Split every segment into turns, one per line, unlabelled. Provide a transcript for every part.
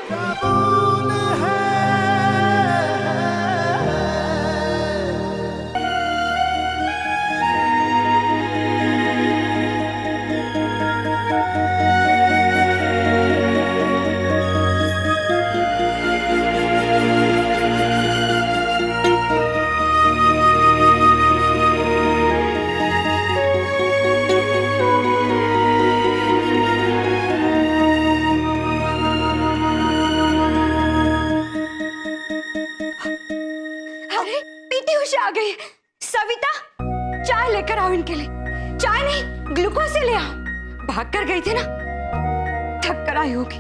कबूल है।
अरे पीटी उषा आ गई। सविता, चाय लेकर आओ इनके लिए। चाय नहीं, ग्लूकोज से ले आओ। भाग कर गई थी ना, थक कर आई होगी।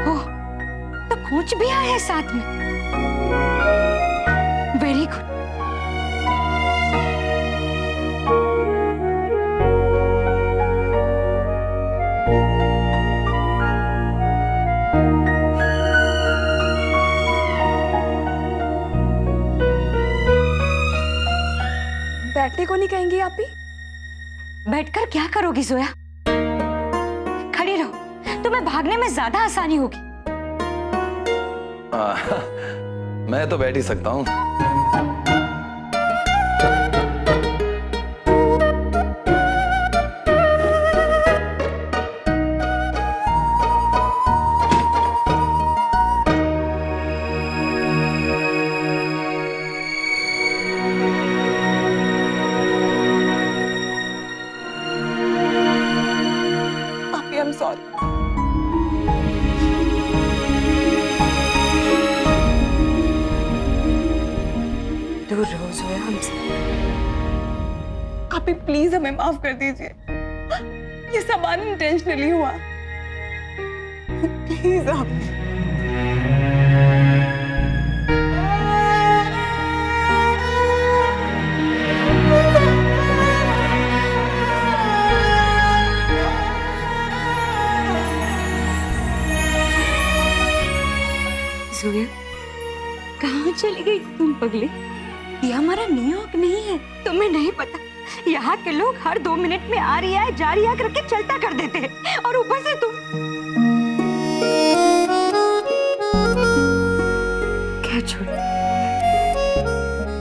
हो तो कोच भी आया है साथ में। Very good.
बैठने को नहीं कहेंगी आप ही?
बैठकर क्या करोगी जोया? खड़ी रहो, तुम्हें भागने में ज्यादा आसानी होगी।
मैं तो बैठ ही सकता हूँ।
I'm sorry.
दूर रहो जोया हमसे।
आप ही प्लीज हमें माफ कर दीजिए। ये सब अनइंटेंशनली हुआ। प्लीज आप।
जोया, कहाँ चली गई तुम पगली? ये हमारा न्यूयॉर्क नहीं है, तुम्हें नहीं पता? यहाँ के लोग हर 2 मिनट में आ रही है जा रही है करके चलता कर देते हैं, और ऊपर से तुम। क्या छोड़,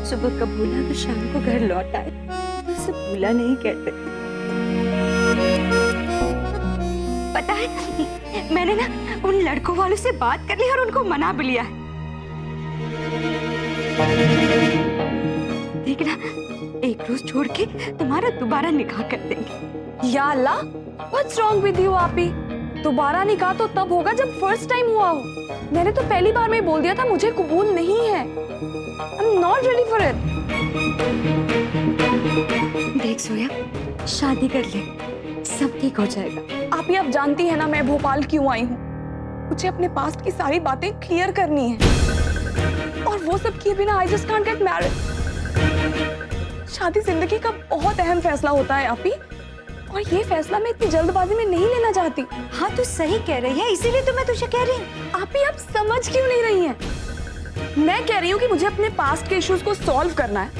सुबह का भूला तो शाम को घर लौट आए, उसे भूला नहीं कहते। पता है, मैंने ना उन लड़कों वालों से बात कर ली और उनको मना भी लिया है। देखना, एक रोज छोड़ के तुम्हारा दोबारा निकाह कर देंगे।
या अल्लाह, व्हाट्स रॉन्ग विद यू आप ही? दोबारा निकाह तो तब होगा जब फर्स्ट टाइम हुआ हो। मैंने तो पहली बार में बोल दिया था मुझे कबूल नहीं है। I am not ready for it.
देख सोया, शादी कर ले, सब ठीक हो जाएगा।
आप ही अब जानती है ना मैं भोपाल क्यों आई हूँ। मुझे अपने पास्ट की सारी बातें क्लियर करनी है, और वो सब किए बिना I just can't get married. शादी जिंदगी का बहुत अहम फैसला होता है आप ही, और ये फैसला मैं इतनी जल्दबाजी में नहीं लेना चाहती।
हाँ तो सही कह रही है, इसीलिए तो मैं तुझे कह रही हूँ।
आप ही अब समझ क्यों नहीं रही हैं? मैं कह रही हूँ कि मुझे अपने पास्ट के इश्यूज को सॉल्व करना है।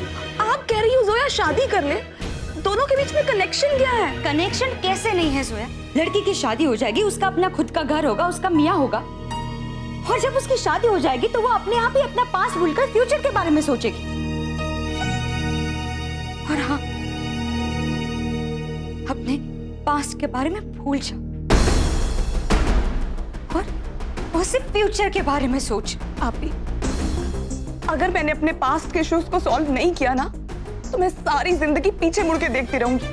आप कह रही हो जोया शादी कर ले। दोनों के बीच में कनेक्शन क्या है?
कनेक्शन कैसे नहीं है जोया? लड़की की शादी हो जाएगी, उसका अपना खुद का घर होगा, उसका मियाँ होगा, और जब उसकी शादी हो जाएगी तो वो अपने आप ही अपना पास्ट भूलकर फ्यूचर के बारे में सोचेगी। और हाँ, अपने पास्ट के बारे में भूल जा और सिर्फ फ्यूचर के बारे में सोच।
आप ही, अगर मैंने अपने पास्ट के इश्यूज को सॉल्व नहीं किया ना, तो मैं सारी जिंदगी पीछे मुड़ के देखती रहूंगी।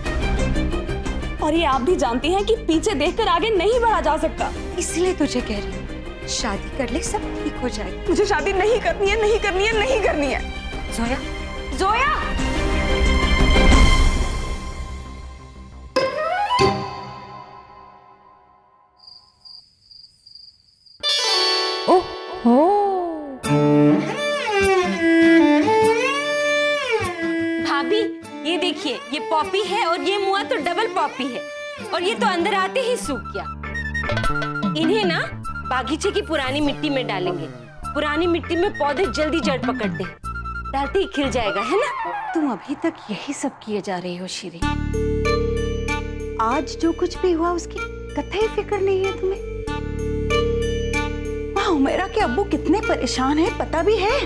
और ये आप भी जानती हैं कि पीछे देखकर आगे नहीं बढ़ा जा सकता।
इसलिए तुझे कह रही हूँ, शादी कर ले, सब ठीक हो जाएगा।
मुझे शादी नहीं करनी है, नहीं करनी है, नहीं करनी है।
जोया, जोया!
भाभी, ये देखिए, ये पॉपी है और ये मुआ तो डबल पॉपी है, और ये तो अंदर आते ही सूख गया। इन्हें ना बागीचे की पुरानी मिट्टी में डालेंगे। पुरानी मिट्टी में पौधे जल्दी जड़ पकड़ते हैं, डालते ही खिल जाएगा, है ना?
तुम अभी तक यही सब किए जा रही हो शीरी। आज जो कुछ भी हुआ उसकी कतई फिक्र नहीं है तुम्हें? वहाँ उमेरा के अब्बू कितने परेशान हैं पता भी है?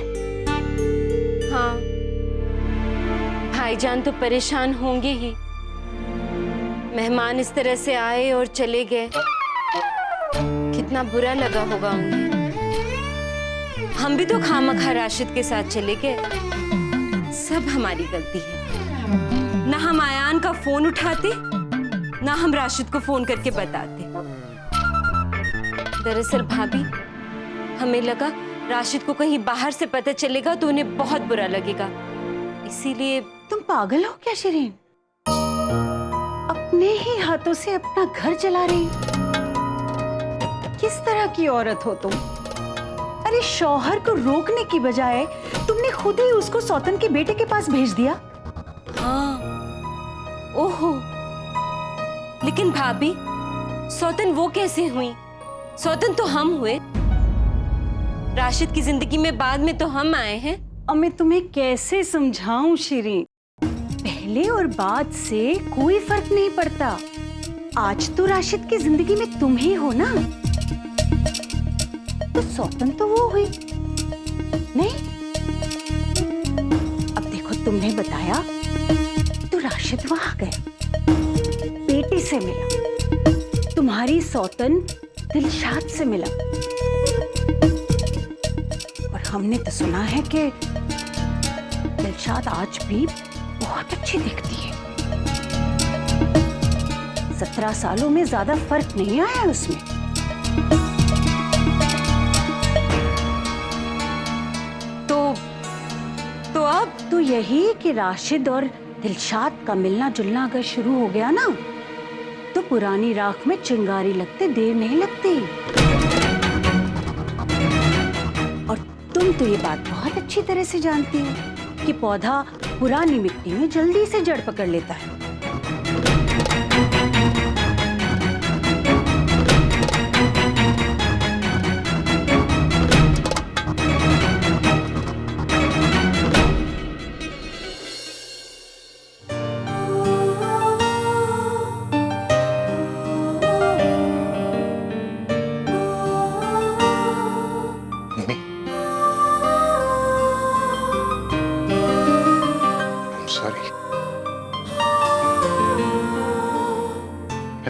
हाँ, भाईजान तो परेशान होंगे ही। मेहमान इस तरह से आए और चले गए, कितना बुरा लगा होगा उन्हें। हम भी तो खामखा राशिद के साथ चले गए, सब हमारी गलती है। ना हम आयान का फोन उठाते, ना हम राशिद को फोन करके बताते। दरअसल भाभी, हमें लगा राशिद को कहीं बाहर से पता चलेगा तो उन्हें बहुत बुरा लगेगा, इसीलिए।
तुम पागल हो क्या शिरीन? अपने ही हाथों से अपना घर चला रही, किस तरह की औरत हो तुम? अरे शौहर को रोकने की बजाय तुमने खुद ही उसको सौतन के बेटे के पास भेज दिया।
हाँ, ओहो, लेकिन भाभी, सौतन वो कैसे हुई? सौतन तो हम हुए। राशिद की जिंदगी में बाद में तो हम आए हैं।
अब मैं तुम्हें कैसे समझाऊं शिरीन? पहले और बाद से कोई फर्क नहीं पड़ता। आज तो राशिद की जिंदगी में तुम ही हो ना, तो सौतन तो वो हुई नहीं। अब देखो, तुमने बताया तो राशिद वहां गया, बेटे से मिला, तुम्हारी सौतन दिलशाद से मिला, और हमने तो सुना है कि दिलशाद आज भी बहुत अच्छी दिखती है। 17 सालों में ज्यादा फर्क नहीं आया उसमें। तो अब तो यही कि राशिद और दिलशाद का मिलना जुलना अगर शुरू हो गया ना, तो पुरानी राख में चिंगारी लगते देर नहीं लगती। और तुम तो ये बात बहुत अच्छी तरह से जानती हो कि पौधा पुरानी मिट्टी में जल्दी से जड़ पकड़ लेता है।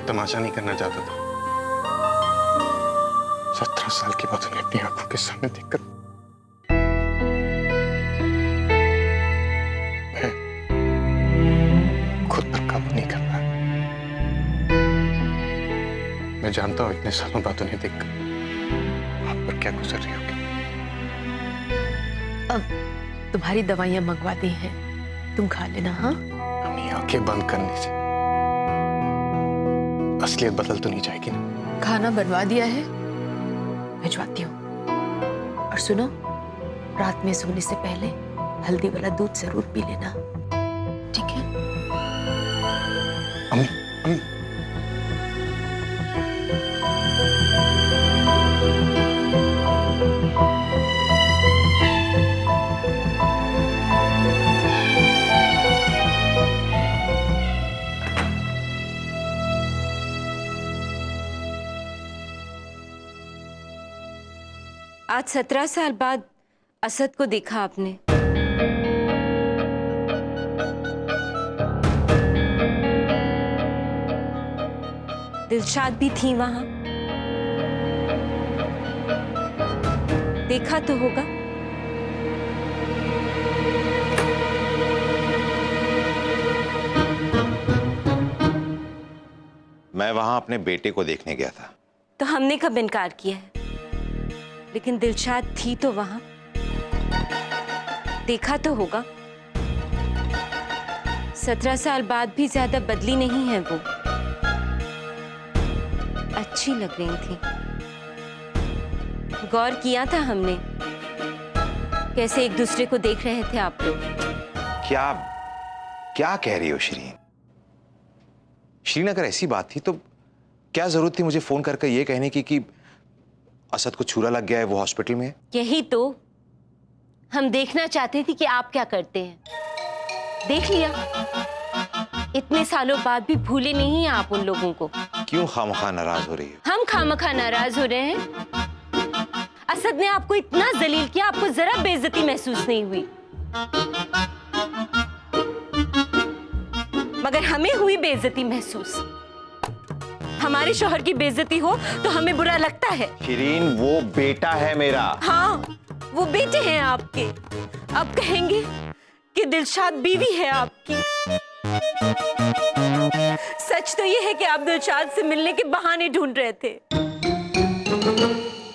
तमाशा नहीं करना चाहता था। 17 साल की बात उन्हें अपनी आंखों के सामने देखकर मैं खुद पर काबू नहीं कर पाया। मैं जानता हूं इतने सालों बाद उन्हें देखकर आप पर क्या गुजर रही होगी।
अब तुम्हारी दवाइयां मंगवा दी हैं, तुम खा लेना। हाँ,
अम्मी आंखें बंद करने से असलियत बदल तो नहीं जाएगी ना?
खाना बनवा दिया है, भिजवाती हूँ। और सुनो, रात में सोने से पहले हल्दी वाला दूध जरूर पी लेना, ठीक है?
अम्मी, अम्मी।
आज 17 साल बाद असद को देखा आपने। दिलशाद भी थी वहां, देखा तो होगा।
मैं वहां अपने बेटे को देखने गया था।
तो हमने कब इनकार किया है? लेकिन दिलशाद थी तो वहां, देखा तो होगा। 17 साल बाद भी ज्यादा बदली नहीं है वो, अच्छी लग रही थी। गौर किया था हमने कैसे एक दूसरे को देख रहे थे आप लोग।
क्या क्या कह रही हो श्रीन? श्रीन, अगर ऐसी बात थी तो क्या जरूरत थी मुझे फोन करके ये कहने की कि असद को छुरा लग गया है, वो हॉस्पिटल में है?
यही तो हम देखना चाहते थे कि आप क्या करते हैं। देख लिया, इतने सालों बाद भी भूले नहीं हैं आप उन लोगों को।
क्यों खामखा नाराज हो रही हो?
हम खामखा नाराज हो रहे हैं? असद ने आपको इतना जलील किया, आपको जरा बेइज्जती महसूस नहीं हुई? मगर हमें हुई बेइज्जती महसूस। हमारे शौहर की बेइज्जती हो तो हमें बुरा लगता है।
शिरीन, वो बेटा है मेरा।
हाँ, वो बेटे हैं आपके। आप कहेंगे कि दिलशाद बीवी है आपकी। सच तो ये है कि आप दिलशाद से मिलने के बहाने ढूंढ रहे थे।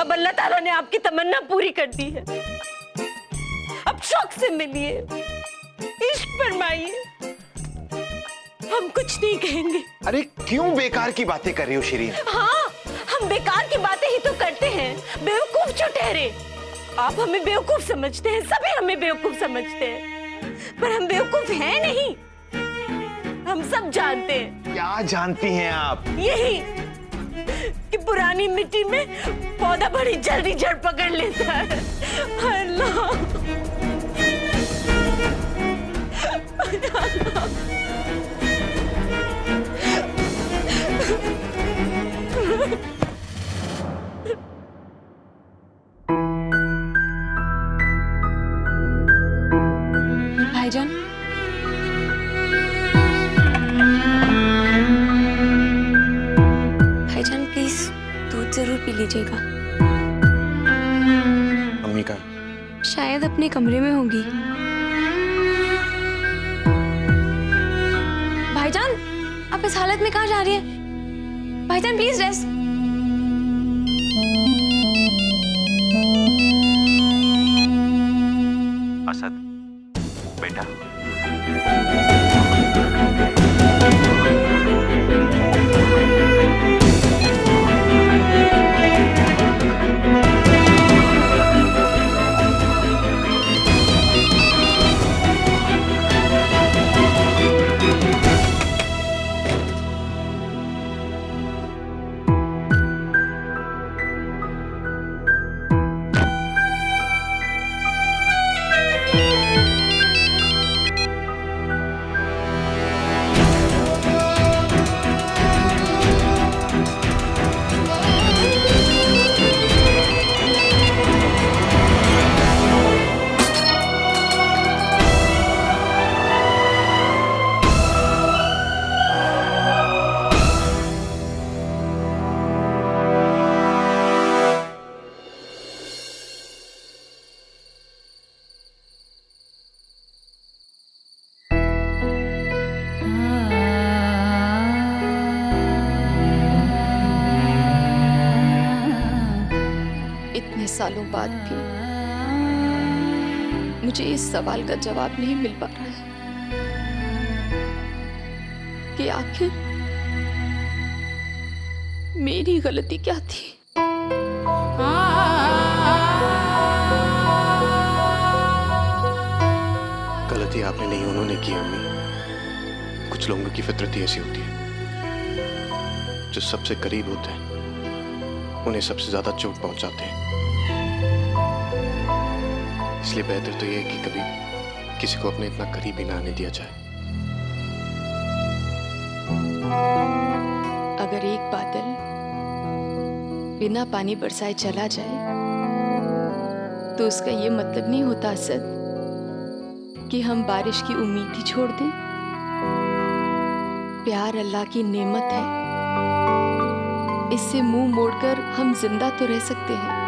अब अल्लाह ताला ने आपकी तमन्ना पूरी कर दी है। अब शौक से मिलिए, इश्क फरमाइए। हम कुछ नहीं कहेंगे।
अरे क्यों बेकार की बातें कर रही हो शिरीन?
हाँ, हम बेकार की बातें ही तो करते हैं। बेवकूफ क्यों ठहरे? आप हमें बेवकूफ समझते हैं, सभी हमें बेवकूफ समझते हैं, पर हम बेवकूफ हैं नहीं। हम सब जानते हैं।
क्या जानती हैं आप?
यही कि पुरानी मिट्टी में पौधा बड़ी जल्दी जड़ पकड़ लेता है। अल्लाह,
भाईजान, भाईजान प्लीज दूध जरूर पी लीजिएगा।
मम्मी का
शायद अपने कमरे में होंगी। भाईजान, आप इस हालत में कहाँ जा रही हैं? भाईजान प्लीज रेस्ट।
असद बेटा,
इतने सालों बाद भी मुझे इस सवाल का जवाब नहीं मिल पा रहा है कि आखिर मेरी गलती क्या थी।
गलती आपने नहीं, उन्होंने की अम्मी। कुछ लोगों की फितरत ही ऐसी होती है, जो सबसे करीब होते हैं उन्हें सबसे ज्यादा चोट पहुंचाते हैं। इसलिए बेहतर तो यह है कि कभी किसी को अपने इतना करीब ही ना आने दिया जाए।
अगर एक बादल बिना पानी बरसाए चला जाए तो उसका ये मतलब नहीं होता असद कि हम बारिश की उम्मीद ही छोड़ दें। प्यार अल्लाह की नेमत है, इससे मुंह मोड़कर हम जिंदा तो रह सकते हैं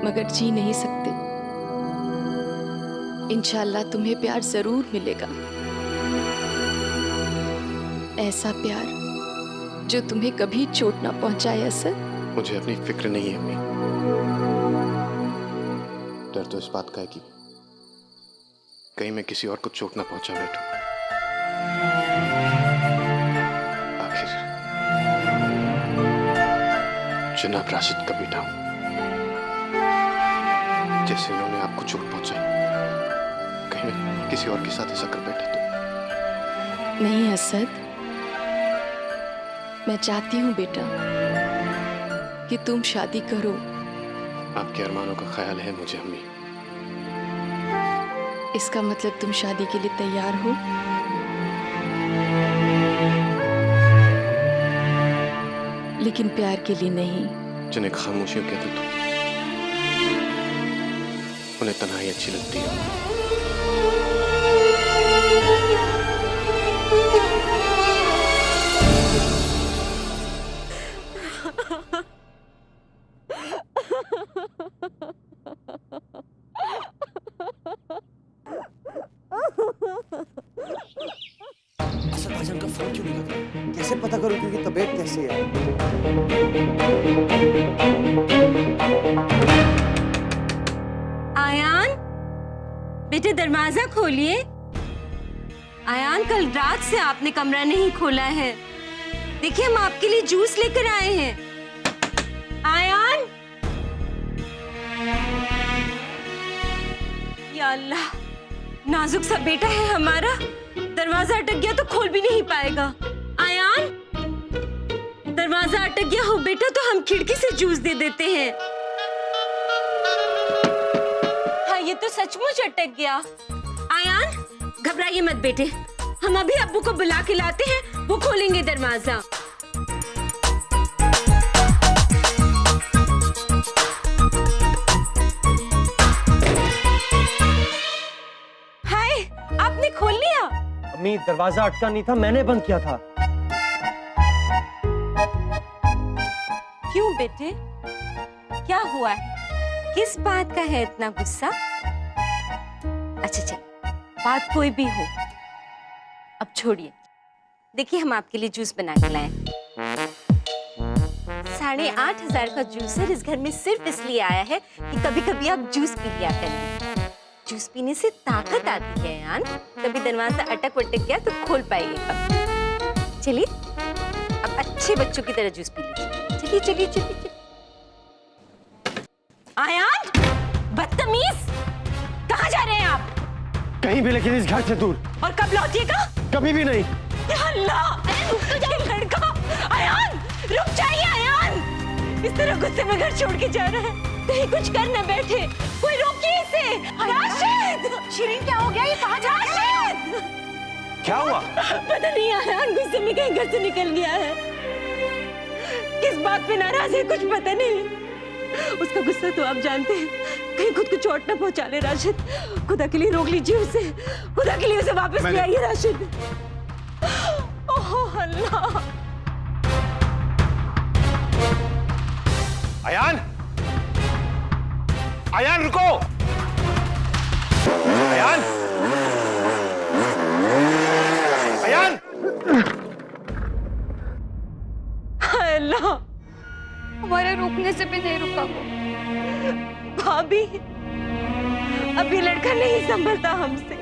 मगर जी नहीं सकते। इंशाअल्लाह तुम्हें प्यार जरूर मिलेगा, ऐसा प्यार जो तुम्हें कभी चोट ना पहुंचाए। असद,
मुझे अपनी फिक्र नहीं है अम्मी। डर तो इस बात का है कि कहीं मैं किसी और को चोट ना पहुंचा बैठूं। आखिर जनाब राशिद का बेटा हूं। जैसे उन्होंने आपको चोट पहुंचाई, कहीं मैं किसी और के साथ ऐसा कर बैठा तो।
नहीं असद, मैं चाहती हूं बेटा कि तुम शादी करो।
आपके अरमानों का ख्याल है मुझे अम्मी,
इसका मतलब तुम शादी के लिए तैयार हो? लेकिन प्यार के लिए नहीं।
जिन्हें खामोशियों कहते तुम, उन्हें तन्हाई अच्छी लगती है।
असद भाईजान का फोन क्यों नहीं लग रहा? कैसे पता करूं कि उनकी तबीयत कैसी है?
आयान, बेटे दरवाजा खोलिए। आयान, कल रात से आपने कमरा नहीं खोला है। देखिए, हम आपके लिए जूस लेकर आए हैं। आयान, या अल्लाह, नाजुक सा बेटा है हमारा, दरवाजा अटक गया तो खोल भी नहीं पाएगा। आयान, दरवाजा अटक गया हो बेटा तो हम खिड़की से जूस दे देते हैं। हाँ, ये तो सचमुच अटक गया। आयान, घबराइए मत बेटे, हम अभी अब्बू को बुला के लाते हैं, वो खोलेंगे दरवाजा। हाय, आपने खोल लिया?
अम्मी, दरवाजा अटका नहीं था, मैंने बंद किया था।
क्यों बेटे, क्या हुआ है? किस बात का है इतना गुस्सा? अच्छा चल, बात कोई भी हो, अब छोड़िए। देखिए, हम आपके लिए जूस बना के लाए। 8,500 का जूसर इस घर में सिर्फ इसलिए आया है कि कभी कभी आप जूस पी लिया करिए। जूस पीने से ताकत आती है यार। कभी दरवाजा अटक वटक गया तो खोल पाइएगा। चलिए, अब अच्छे बच्चों की तरह जूस पी लीजिए। चलिए चलिए चलिए चलिए। आयान, बदतमीज, कहाँ जा रहे हैं आप?
कहीं भी, लेकिन इस घर से दूर।
और कब लौटिएगा?
कभी भी नहीं।
या अल्लाह, अरे रुक तो जाइए लड़का। आयान, रुक जाइए आयान। इस तरह गुस्से में घर छोड़ के जा रहा है, कहीं कुछ कर न बैठे। कोई रोकिए इसे। राशिद, शिरीन क्या हो गया? ये कहाँ जा रहा है?
क्या हुआ?
पता नहीं, आयान गुस्से में कहीं घर से निकल गया है। किस बात पे नाराज है कुछ पता नहीं। उसका गुस्सा तो आप जानते हैं, कहीं खुद को चोट न पहुंचा ले। राशिद, खुदा के लिए रोक लीजिए उसे, खुदा के लिए उसे वापस ले आइए राशिद। ओह अल्लाह।
अयान, अयान रुको। अयान, अयान।
अल्लाह,
हमारे रुकने से भी नहीं रुका वो।
भाभी, अब ये लड़का नहीं संभलता हमसे,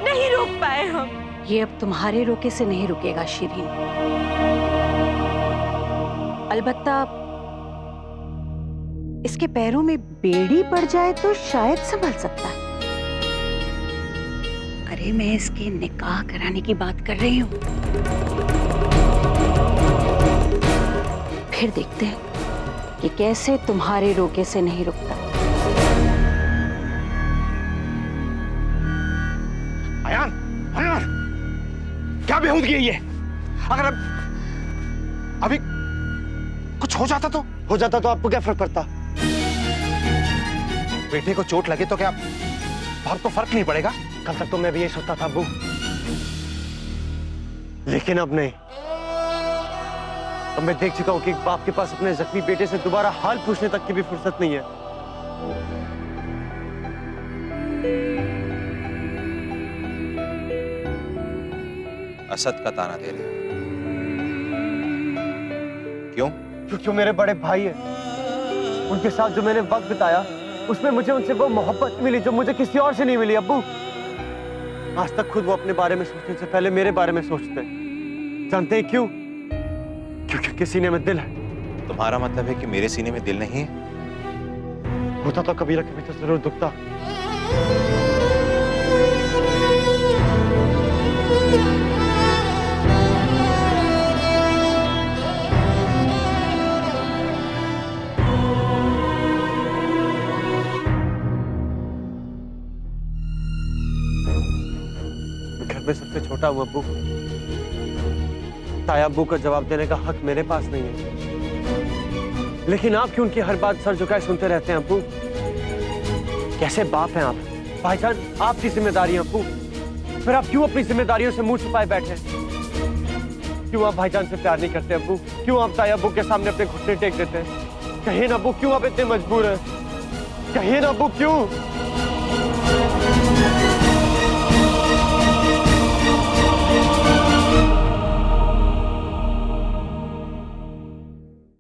नहीं रोक पाए हम।
ये अब तुम्हारे रोके से नहीं रुकेगा शिरीन। अलबत्ता इसके पैरों में बेड़ी पड़ जाए तो शायद संभल सकता है। अरे मैं इसके निकाह कराने की बात कर रही हूँ। फिर देखते हैं कि कैसे तुम्हारे रोके से नहीं रुकता।
अयान, अयान, क्या बेहूदगी है ये? अगर अभी कुछ हो जाता तो आपको क्या फर्क पड़ता? बेटे को चोट लगे तो क्या आपको फर्क नहीं पड़ेगा?
कल तक तो मैं भी यही सोचता था अब्बू, लेकिन अब नहीं। अब मैं देख चुका हूं कि एक बाप के पास अपने जख्मी बेटे से दोबारा हाल पूछने तक की भी फुर्सत नहीं है।
असद का ताना दे रहे हो? क्यों?
क्योंकि वो मेरे बड़े भाई हैं। उनके साथ जो मैंने वक्त बिताया, उसमें मुझे उनसे वो मोहब्बत मिली जो मुझे किसी और से नहीं मिली अब्बू। आज तक खुद वो अपने बारे में सोचने से पहले मेरे बारे में सोचते हैं। जानते हैं क्यों? क्योंकि किसी सीने में दिल है।
तुम्हारा मतलब है कि मेरे सीने में दिल नहीं है?
होता तो कभी ना कभी तो जरूर दुखता। छोटा हूं अब्बू। ताया अब्बू का जवाब देने का हक मेरे पास नहीं है। लेकिन आप क्यों उनकी हर बात सर झुकाए सुनते रहते हैं अब्बू? कैसे बाप हैं आप? भाईजान आपकी जिम्मेदारी है अब्बू, फिर आप क्यों अपनी जिम्मेदारियों से मुंह छुपाए बैठे हैं? क्यों आप भाईजान से प्यार नहीं करते अब्बू? क्यों आप ताया अब्बू के सामने अपने घुटने टेक देते हैं? कहिए ना अब्बू, क्यों आप इतने मजबूर हैं? कहिए ना अब्बू, क्यों?